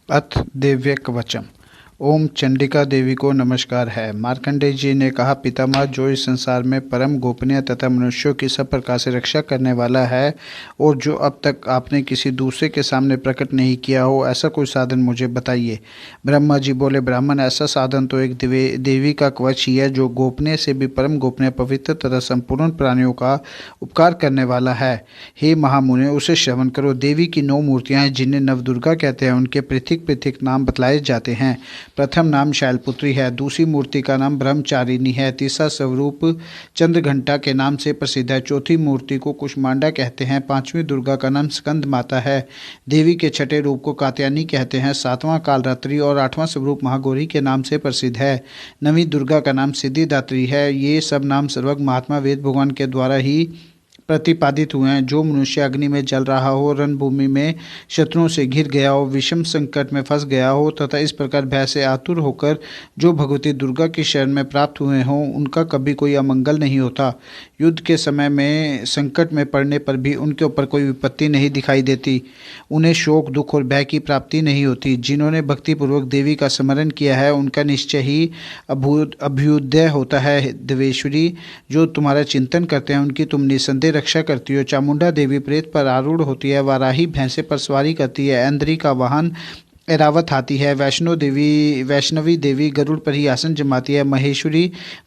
अथ दिव्य कवचम। ओम चंडिका देवी को नमस्कार है। मार्कंडेय जी ने कहा, पितामह, जो इस संसार में परम गोपनीय तथा मनुष्यों की सब प्रकार से रक्षा करने वाला है और जो अब तक आपने किसी दूसरे के सामने प्रकट नहीं किया हो, ऐसा कोई साधन मुझे बताइए। ब्रह्मा जी बोले, ब्राह्मण, ऐसा साधन तो एक देवी का कवच ही है, जो गोपनीय से भी परम गोपनीय, पवित्र तथा संपूर्ण प्राणियों का उपकार करने वाला है। हे महामुने, उसे श्रवण करो। देवी की 9 मूर्तियां हैं, जिन्हें नवदुर्गा कहते हैं। उनके पृथक पृथक नाम बतलाए जाते हैं। प्रथम नाम शैलपुत्री है, दूसरी मूर्ति का नाम ब्रह्मचारिणी है, तीसरा स्वरूप चंद्रघंटा के नाम से प्रसिद्ध है, चौथी मूर्ति को कुष्मांडा कहते हैं, पांचवी दुर्गा का नाम स्कंद माता है, देवी के छठे रूप को कात्यायनी कहते हैं, सातवां कालरात्रि और आठवां स्वरूप महागौरी के नाम से प्रसिद्ध है, नवीं दुर्गा का नाम सिद्धिदात्री है। ये सब नाम सर्वज्ञ महात्मा वेद भगवान के द्वारा ही प्रतिपादित हुए हैं। जो मनुष्य अग्नि में जल रहा हो, रणभूमि में शत्रुओं से घिर गया हो, विषम संकट में फंस गया हो तथा इस प्रकार भय से आतुर होकर जो भगवती दुर्गा की शरण में प्राप्त हुए हों, उनका कभी कोई अमंगल नहीं होता। युद्ध के समय में संकट में पड़ने पर भी उनके ऊपर कोई विपत्ति नहीं दिखाई देती। उन्हें शोक, दुख और भय की प्राप्ति नहीं होती। जिन्होंने भक्तिपूर्वक देवी का स्मरण किया है, उनका निश्चय ही अभ्युदय होता है। देवेश्वरी, जो तुम्हारा चिंतन करते हैं, उनकी तुम निसंदेह रक्षा करती हो। चामुंडा देवी प्रेत पर आरूढ़ होती है, वाराही भैंसे पर सवारी करती है, ऐन्द्री का वाहन ऐरावत हाथी है, वैष्णवी देवी गरुड़ पर ही आसन जमाती है, महेश्वरी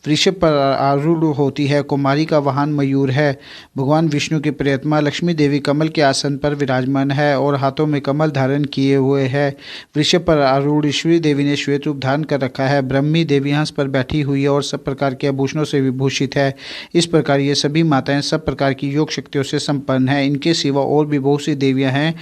वृषभ पर आरूढ़ होती है, कुमारी का वाहन मयूर है। भगवान विष्णु की प्रियतमा लक्ष्मी देवी कमल के आसन पर विराजमान है और हाथों में कमल धारण किए हुए है। वृषभ पर आरूढ़ ईश्वरी देवी ने श्वेत रूप धारण कर रखा है। ब्रह्मी देवी हंस पर बैठी हुई है और सब प्रकार के आभूषणों से विभूषित है। इस प्रकार ये सभी माताएं सब प्रकार की योग शक्तियों से संपन्न है। इनके सिवा और भी बहुत सी देवियां हैं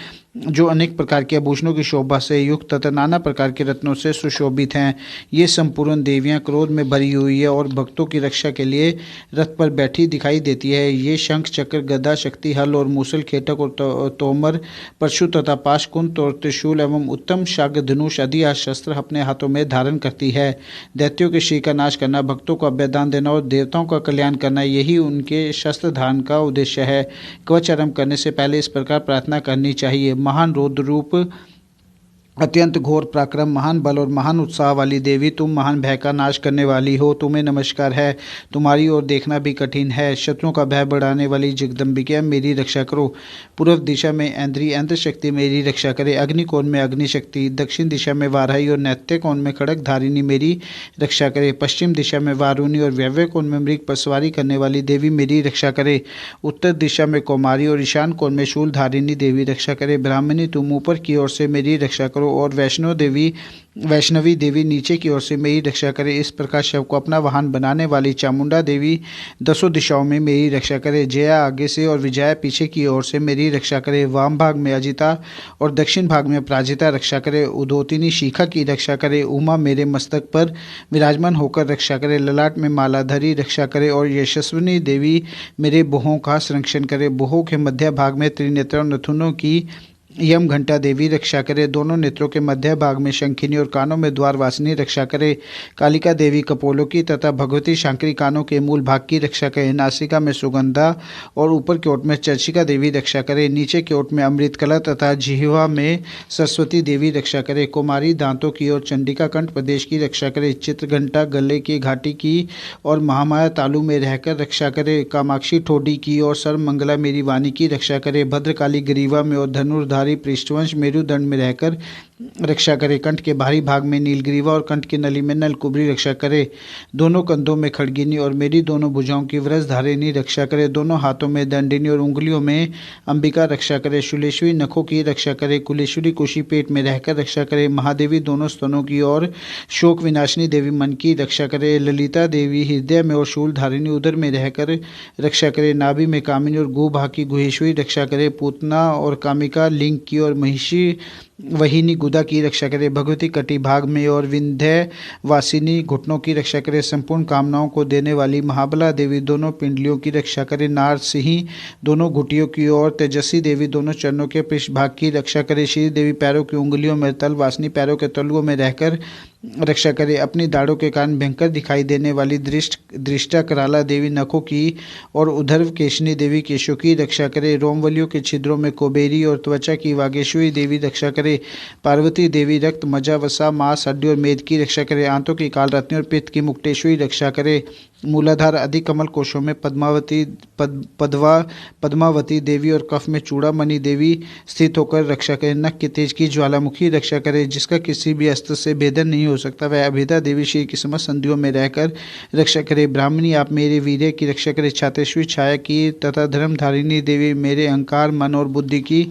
जो अनेक प्रकार के आभूषणों की शोभा से युक्त तथा नाना प्रकार के रत्नों से सुशोभित हैं। ये संपूर्ण देवियां क्रोध में भरी हुई है और भक्तों की रक्षा के लिए रथ पर बैठी दिखाई देती है। ये शंख, चक्र, गदा, शक्ति, हल और मूसल, खेटक और तोमर, परशु तथा पाश, कुंत और त्रिशूल एवं उत्तम शाग, धनुष आदि शस्त्र अपने हाथों में धारण करती है। दैत्यों के शीर का नाश करना, भक्तों को अभयदान देना और देवताओं का कल्याण करना, यही उनके शस्त्र धारण का उद्देश्य है। कवच आरंभ करने से पहले इस प्रकार प्रार्थना करनी चाहिए। महान रौद्र रूप, अत्यंत घोर पराक्रम, महान बल और महान उत्साह वाली देवी, तुम महान भय का नाश करने वाली हो। तुम्हें नमस्कार है। तुम्हारी ओर देखना भी कठिन है। शत्रुओं का भय बढ़ाने वाली जगदम्बिका, मेरी रक्षा करो। पूर्व दिशा में ऐन्द्री, यंत्र शक्ति, मेरी रक्षा करे। अग्निकोण में अग्नि शक्ति, दक्षिण दिशा में वाराही और नैत्य कोण में खड़क धारिणी, मेरी रक्षा करे। पश्चिम दिशा में वारुणी और व्यव्य कोण में मृग पर सवारी करने वाली देवी, मेरी रक्षा करे। उत्तर दिशा में कौमारी और ईशान कोण में शूल धारिणी देवी, रक्षा करे। ब्राह्मणी, तुम ऊपर की ओर से मेरी रक्षा करो और वैष्णवी देवी नीचे की ओर से मेरी रक्षा करे। इस प्रकार शव को अपना वाहन बनाने वाली चामुंडा देवी 10 दिशाओं में मेरी रक्षा करे। जया आगे से और विजया पीछे की ओर से मेरी रक्षा करे। वाम भाग में अजिता और दक्षिण भाग में अपराजिता रक्षा करे। उदोतिनी शिखा की रक्षा करे। उमा मेरे मस्तक पर विराजमान होकर रक्षा करे। ललाट में मालाधरी रक्षा करे और यशस्विनी देवी मेरे बोहों का संरक्षण करे। बोहों के मध्य भाग में त्रिनेत्र नथुनों की यम घंटा देवी रक्षा करे। दोनों नेत्रों के मध्य भाग में शंखिनी और कानों में द्वारवासिनी रक्षा करे। कालिका देवी कपोलों की तथा भगवती शांकरी कानों के मूल भाग की रक्षा करे। नासिका में सुगंधा और ऊपर की ओट में चर्चिका देवी रक्षा करे। नीचे की ओट में अमृतकला तथा जिह्वा में सरस्वती देवी रक्षा करे। कुमारी दांतों की और चंडिका कंठ प्रदेश की रक्षा करे। चित्रघंटा गले की घाटी की और महामाया तालु में रहकर रक्षा करे। कामाक्षी ठोडी की और सर्वमंगला मेरी वाणी की रक्षा करे। भद्रकाली ग्रीवा में और धनुर्धारी पृष्ठवंश मेरुदंड में रहकर रक्षा करे। कंठ के बाहरी भाग में नीलग्रीवा और कंठ की नली में नलकुबरी रक्षा करे। दोनों कंधों में खड़गिनी और मेरी दोनों भुजाओं की व्रजधारिणी रक्षा करे। दोनों हाथों में दंडिनी और उंगलियों में अंबिका रक्षा करे। शूलेश्वरी नखों की रक्षा करे। कुलेश्वरी कुशी पेट में रहकर रक्षा करे। महादेवी दोनों स्तनों की और शोक विनाशिनी देवी मन की रक्षा करे। ललिता देवी हृदय में और शूलधारिणी उदर में रहकर रक्षा करे। नाभि में कामिनी और गुभाग की गुहेश्वरी रक्षा करे। पूतना और कामिका लिंग की और महिषी वहिनी गुदा की रक्षा करे। भगवती कटी भाग में और विंध्य वासिनी घुटनों की रक्षा करे। संपूर्ण कामनाओं को देने वाली महाबला देवी दोनों पिंडलियों की रक्षा करे। नार सिंही दोनों घुटियों की और तेजस्वी देवी दोनों चरणों के पृष्ठ भाग की रक्षा करे। श्री देवी पैरों की उंगलियों में, तल वासिनी पैरों के तलुओं में रहकर रक्षा करे। अपनी दाढ़ों के कारण भयंकर दिखाई देने वाली दृष्टा कराला देवी नखों की और उधर्व केशनी देवी केशों की रक्षा करे। रोमवलियों के छिद्रों में कुबेरी और त्वचा की वागेश्वरी देवी रक्षा करे। करे। पार्वती देवी रक्त, मज्जा, वसा, मांस, हड्डी और मेद की रक्षा करे। आंतों की कालरत्नी और पित्त की मुक्तेश्वरी रक्षा करे। मूलाधार आदि कमल कोशों में पद्मावती देवी और कफ में चूड़ामणि देवी स्थित होकर रक्षा करे। नख के तेज की ज्वालामुखी रक्षा करे, जिसका किसी भी अस्त्र से भेदन नहीं हो सकता। वह अभेदा देवी श्री की समस्त संधियों में रहकर रक्षा करे। ब्राह्मणी आप मेरे वीर्य की रक्षा करे। छातेश्वरी छाया की तथा धर्मधारिणी देवी मेरे अहंकार, मन और बुद्धि की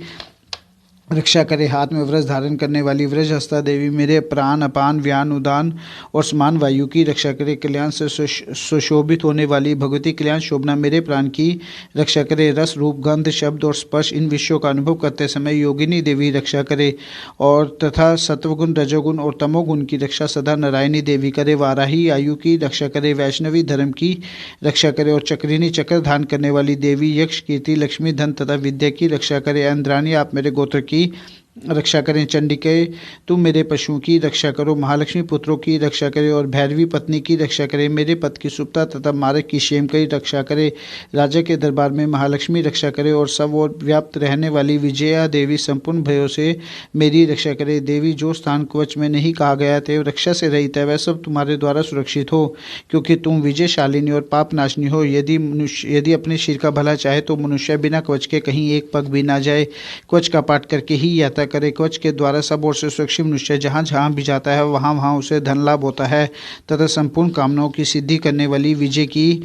रक्षा करे। हाथ में व्रज धारण करने वाली व्रजहस्ता देवी मेरे प्राण, अपान, व्यान, उदान और समान वायु की रक्षा करे। कल्याण से सुशोभित होने वाली भगवती कल्याण शोभना मेरे प्राण की रक्षा करे। रस, रूप, गंध, शब्द और स्पर्श इन विषयों का अनुभव करते समय योगिनी देवी रक्षा करे। और तथा सत्वगुण, रजोगुण और तमोगुण की रक्षा सदा नारायणी देवी करे। वाराही आयु की रक्षा करे। वैष्णवी धर्म की रक्षा करे। और चक्रिनी चक्र धारण करने वाली देवी यक्ष, कीर्ति, लक्ष्मी, धन तथा विद्या की रक्षा करे। इंद्राणी आप मेरे गोत्र की रक्षा करें। चंडिके तुम मेरे पशुओं की रक्षा करो। महालक्ष्मी पुत्रों की रक्षा करे और भैरवी पत्नी की रक्षा करे। मेरे पद की सुप्ता तथा मारक की क्षेम की रक्षा करे। राजा के दरबार में महालक्ष्मी रक्षा करे और सब और व्याप्त रहने वाली विजया देवी संपूर्ण भयों से मेरी रक्षा करे। देवी जो स्थान कवच में नहीं कहा गया थे रक्षा से रहित है, वह सब तुम्हारे द्वारा सुरक्षित हो, क्योंकि तुम विजयशालिनी और पाप नाशनी हो। यदि अपने सिर का भला चाहे तो मनुष्य बिना कवच के कहीं एक पग भी ना जाए। कवच का पाठ करके ही यात्रा करे। कवच के द्वारा सब ओर से सुरक्षित मनुष्य जहाँ जहाँ भी जाता है वहाँ वहाँ उसे धन लाभ होता है तथा संपूर्ण कामनाओं की सिद्धि करने वाली विजय की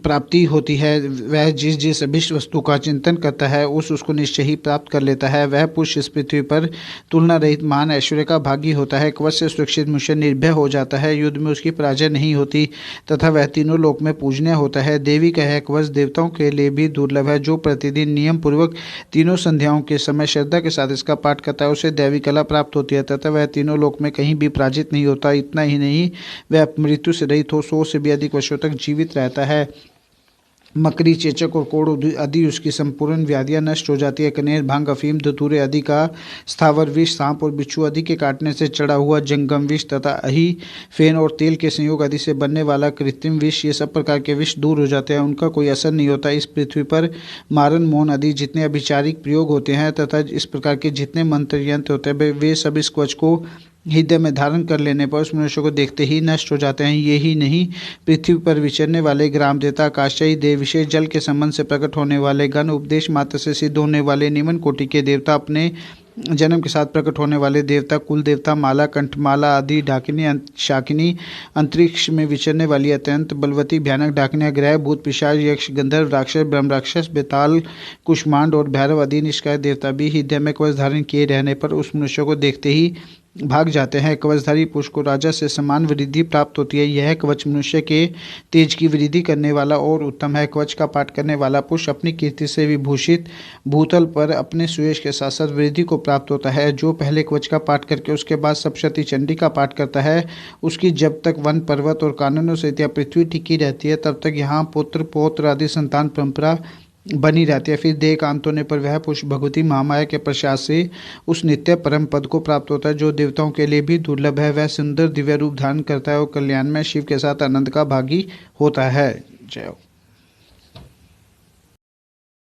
प्राप्ति होती है। वह जिस जिस अभिष्ट वस्तु का चिंतन करता है उसको निश्चय ही प्राप्त कर लेता है। वह पुरुष इस पृथ्वी पर तुलना रहित महान ऐश्वर्य का भागी होता है। कवच से सुरक्षित मनुष्य निर्भय हो जाता है। युद्ध में उसकी पराजय नहीं होती तथा वह तीनों लोक में पूजनीय होता है। देवी का यह कवच देवताओं के लिए भी दुर्लभ है। जो प्रतिदिन नियम पूर्वक तीनों संध्याओं के समय श्रद्धा के साथ इसका पाठ करता है उसे दैवी कला प्राप्त होती है तथा वह तीनों लोक में कहीं भी पराजित नहीं होता। इतना ही नहीं, वह मृत्यु से रहित हो 100 से भी अधिक वर्षों तक जीवित रहता है। मकड़ी, चेचक और कोड़ आदि उसकी संपूर्ण व्याधियां नष्ट हो जाती है। कनेर, भांग, अफीम, धतूरे आदि का स्थावर विष, सांप और बिच्छू आदि के काटने से चढ़ा हुआ जंगम विष तथा अही, फेन और तेल के संयोग आदि से बनने वाला कृत्रिम विष, ये सब प्रकार के विष दूर हो जाते हैं, उनका कोई असर नहीं होता। इस पृथ्वी पर मारन, मौन आदि जितने अभिचारिक प्रयोग होते हैं तथा इस प्रकार के जितने मंत्र यंत्र होते हैं वे सब इस कवच को हृदय में धारण कर लेने पर उस मनुष्य को देखते ही नष्ट हो जाते हैं। ये ही नहीं, पृथ्वी पर विचरने वाले ग्राम देवता, आकाशयी देव, विशेष जल के संबंध से प्रकट होने वाले गण, उपदेश मात्र से सिद्ध होने वाले निम्न कोटि के देवता, अपने जन्म के साथ प्रकट होने वाले देवता, कुल देवता, माला, कंठमाला आदि, डाकिनी, शाकिनी, अंतरिक्ष में विचरने वाली अत्यंत बलवती भयानक डाकिनियाँ, ग्रह, भूत, पिशाच, यक्ष, गंधर्व, राक्षस, ब्रह्म राक्षस, बेताल, कुष्मांड और भैरव आदि निष्काय देवता भी हृदय में कवच धारण किए रहने पर उस मनुष्य को देखते ही भाग जाते हैं। कवचधारी पुरुष को राजा से समान वृद्धि प्राप्त होती है। यह कवच मनुष्य के तेज की वृद्धि करने वाला और उत्तम है। कवच का पाठ करने वाला पुरुष अपनी कीर्ति से विभूषित भूतल पर अपने सुयश के साथ साथ वृद्धि को प्राप्त होता है। जो पहले कवच का पाठ करके उसके बाद सप्तशती चंडी का पाठ करता है, उसकी जब तक वन, पर्वत और काननों से यह पृथ्वी टिकी रहती है तब तक यहाँ पुत्र, पौत्र आदि संतान परंपरा बनी रहती है। फिर देह का अंत होने पर वह पुरुष भगवती महामाया के प्रसाद से उस नित्य परम पद को प्राप्त होता है जो देवताओं के लिए भी दुर्लभ है। वह सुंदर दिव्य रूप धारण करता है और कल्याण में शिव के साथ आनंद का भागी होता है। जय हो।